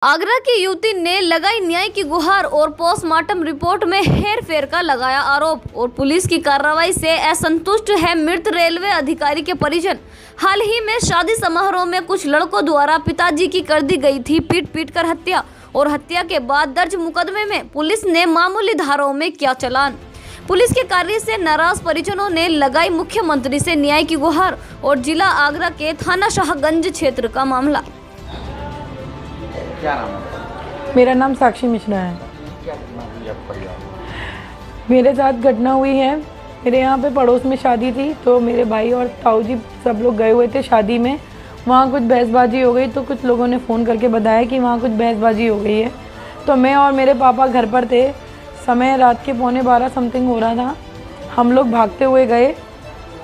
आगरा की युवती ने लगाई न्याय की गुहार और पोस्टमार्टम रिपोर्ट में हेरफेर का लगाया आरोप और पुलिस की कार्रवाई से असंतुष्ट है मृत रेलवे अधिकारी के परिजन। हाल ही में शादी समारोह में कुछ लड़कों द्वारा पिताजी की कर दी गई थी पीट कर हत्या और हत्या के बाद दर्ज मुकदमे में पुलिस ने मामूली धाराओं में किया चालान। पुलिस के कार्य से नाराज परिजनों ने लगाई मुख्यमंत्री से न्याय की गुहार और जिला आगरा के थाना शाहगंज क्षेत्र का मामला। क्या नाम है? मेरा नाम साक्षी मिश्रा है। क्या घटना हुई है परिवार में? मेरे साथ घटना हुई है, मेरे यहाँ पे पड़ोस में शादी थी तो मेरे भाई और ताऊ जी सब लोग गए हुए थे शादी में। वहाँ कुछ बहसबाजी हो गई तो कुछ लोगों ने फ़ोन करके बताया कि वहाँ कुछ बहसबाजी हो गई है। तो मैं और मेरे पापा घर पर थे, समय रात के 11:15 समथिंग हो रहा था। हम लोग भागते हुए गए,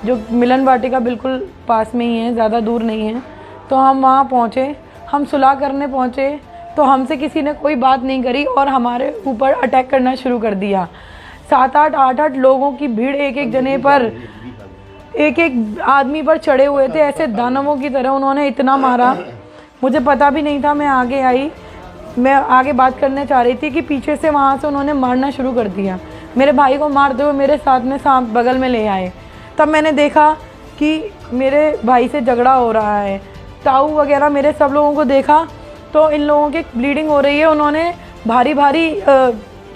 जो मिलन वाटिका बिल्कुल पास में ही है, ज़्यादा दूर नहीं है। तो हम वहाँ पहुँचे, हम सुलह करने पहुँचे तो हमसे किसी ने कोई बात नहीं करी और हमारे ऊपर अटैक करना शुरू कर दिया। 7-8 8-8 लोगों की भीड़ एक एक जने पर, एक एक आदमी पर चढ़े हुए थे। ऐसे दानवों की तरह उन्होंने इतना मारा, मुझे पता भी नहीं था। मैं आगे आई, मैं आगे बात करने चाह रही थी कि पीछे से वहाँ से उन्होंने मारना शुरू कर दिया। मेरे भाई को मारते हुए मेरे साथ में सांप बगल में ले आए। तब मैंने देखा कि मेरे भाई से झगड़ा हो रहा है। ताऊ वगैरह मेरे सब लोगों को देखा तो इन लोगों की ब्लीडिंग हो रही है। उन्होंने भारी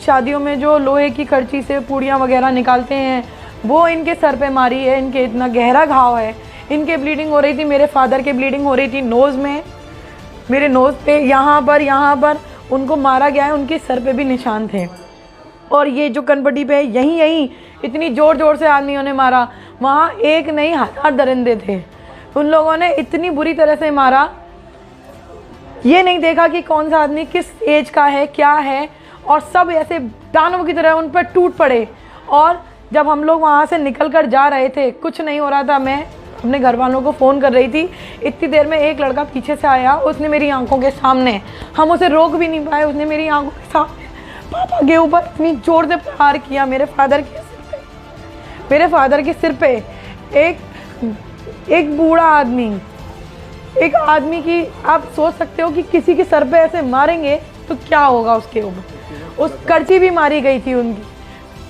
शादियों में जो लोहे की करची से पूड़ियाँ वगैरह निकालते हैं वो इनके सर पे मारी है। इनके इतना गहरा घाव है, इनके ब्लीडिंग हो रही थी। मेरे फादर के ब्लीडिंग हो रही थी नोज़ में, मेरे नोज़ पे यहाँ पर उनको मारा गया है। उनके सर पे भी निशान थे और ये जो कनपट्टी पे यहीं इतनी ज़ोर से आदमियों ने मारा। वहाँ एक नहीं 1000 दरिंदे थे। उन लोगों ने इतनी बुरी तरह से मारा, ये नहीं देखा कि कौन सा आदमी किस एज का है, क्या है, और सब ऐसे दानवों की तरह उन पर टूट पड़े। और जब हम लोग वहाँ से निकल कर जा रहे थे, कुछ नहीं हो रहा था, मैं अपने घर वालों को फ़ोन कर रही थी। इतनी देर में एक लड़का पीछे से आया, उसने मेरी आंखों के सामने, हम उसे रोक भी नहीं पाए, उसने मेरी आंखों के सामने पापा के ऊपर इतनी ज़ोर से प्रहार किया। मेरे फादर के सिर पे एक बूढ़ा आदमी, एक आदमी की आप सोच सकते हो कि किसी के सर पे ऐसे मारेंगे तो क्या होगा उसके ऊपर। उस करची भी मारी गई थी, उनकी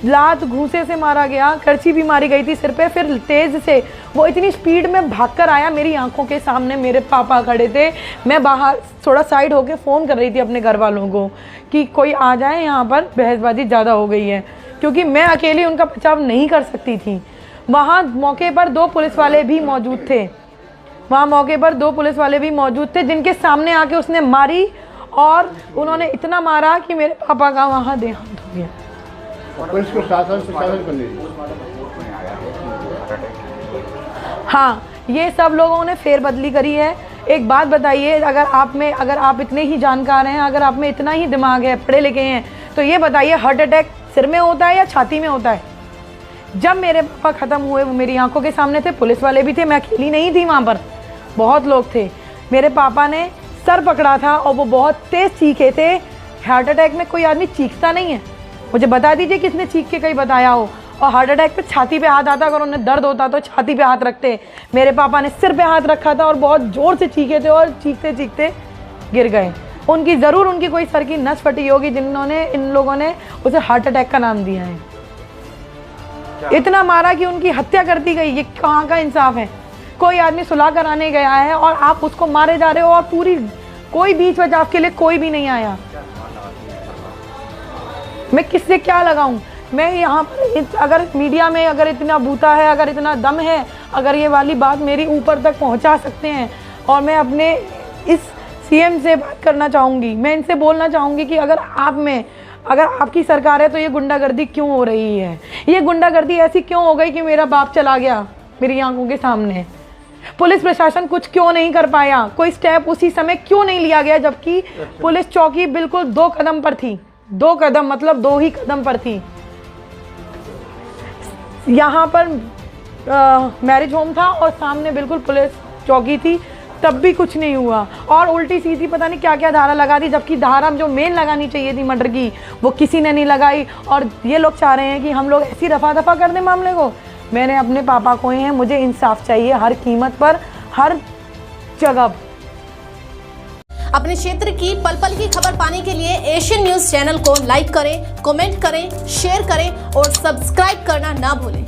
लात घूंसे से मारा गया, करची भी मारी गई थी सिर पे। फिर तेज से वो इतनी स्पीड में भागकर आया, मेरी आंखों के सामने मेरे पापा खड़े थे। मैं बाहर थोड़ा साइड होके फ़ोन कर रही थी अपने घर वालों को कि कोई आ जाए, यहाँ पर बहसबाजी ज़्यादा हो गई है, क्योंकि मैं अकेली उनका बचाव नहीं कर सकती थी। वहाँ मौके पर 2 पुलिस वाले भी मौजूद थे, जिनके सामने आके उसने मारी और उन्होंने इतना मारा कि मेरे पापा का वहाँ देहांत हो गया। पुलिस को शासन करने हाँ, ये सब लोगों ने फेरबदली करी है। एक बात बताइए, अगर आप इतने ही जानकार हैं, अगर आप में इतना ही दिमाग है, पढ़े लिखे हैं, तो ये बताइए हार्ट अटैक सिर में होता है या छाती में होता है? जब मेरे पापा ख़त्म हुए वो मेरी आंखों के सामने थे, पुलिस वाले भी थे, मैं अकेली नहीं थी, वहाँ पर बहुत लोग थे। मेरे पापा ने सर पकड़ा था और वो बहुत तेज़ चीखे थे। हार्ट अटैक में कोई आदमी चीखता नहीं है, मुझे बता दीजिए किसने चीख के कहीं बताया हो। और हार्ट अटैक पे छाती पे हाथ आता, अगर उन्हें दर्द होता तो छाती पे हाथ रखते। मेरे पापा ने सिर पे हाथ रखा था और बहुत ज़ोर से चीखे थे और चीखते चीखते गिर गए। उनकी कोई सर की नस फटी होगी, जिन्होंने इन लोगों ने उसे हार्ट अटैक का नाम दिया है। इतना मारा कि उनकी हत्या कर दी गई। ये कहाँ का इंसाफ है? कोई आदमी सुलह कराने गया है और आप उसको मारे जा रहे हो और कोई बीच बचाव के लिए कोई भी नहीं आया। मैं किससे क्या लगाऊं? मैं यहाँ पर अगर मीडिया में अगर इतना बूता है, अगर इतना दम है, अगर ये वाली बात मेरी ऊपर तक पहुँचा सकते हैं, और मैं अपने इस सीएम से बात करना चाहूँगी, मैं इनसे बोलना चाहूँगी कि अगर आपकी सरकार है तो ये गुंडागर्दी क्यों हो रही है? ये गुंडागर्दी ऐसी क्यों हो गई कि मेरा बाप चला गया मेरी आंखों के सामने? पुलिस प्रशासन कुछ क्यों नहीं कर पाया? कोई स्टेप उसी समय क्यों नहीं लिया गया, जबकि पुलिस चौकी बिल्कुल 2 कदम पर थी। 2 कदम मतलब 2 ही कदम पर थी। यहाँ पर मैरिज होम था और सामने बिल्कुल पुलिस चौकी थी, तब भी कुछ नहीं हुआ। और उल्टी सीधी पता नहीं क्या क्या धारा लगा दी, जबकि धारा जो मेन लगानी चाहिए थी मर्डर की, वो किसी ने नहीं लगाई। और ये लोग चाह रहे हैं कि हम लोग ऐसी रफा दफा कर दें मामले को। मैंने अपने पापा को हैं, मुझे इंसाफ चाहिए हर कीमत पर, हर जगह। अपने क्षेत्र की पल पल की खबर पाने के लिए एशियन न्यूज चैनल को लाइक करें, कमेंट करें, शेयर करें और सब्सक्राइब करना ना भूलें।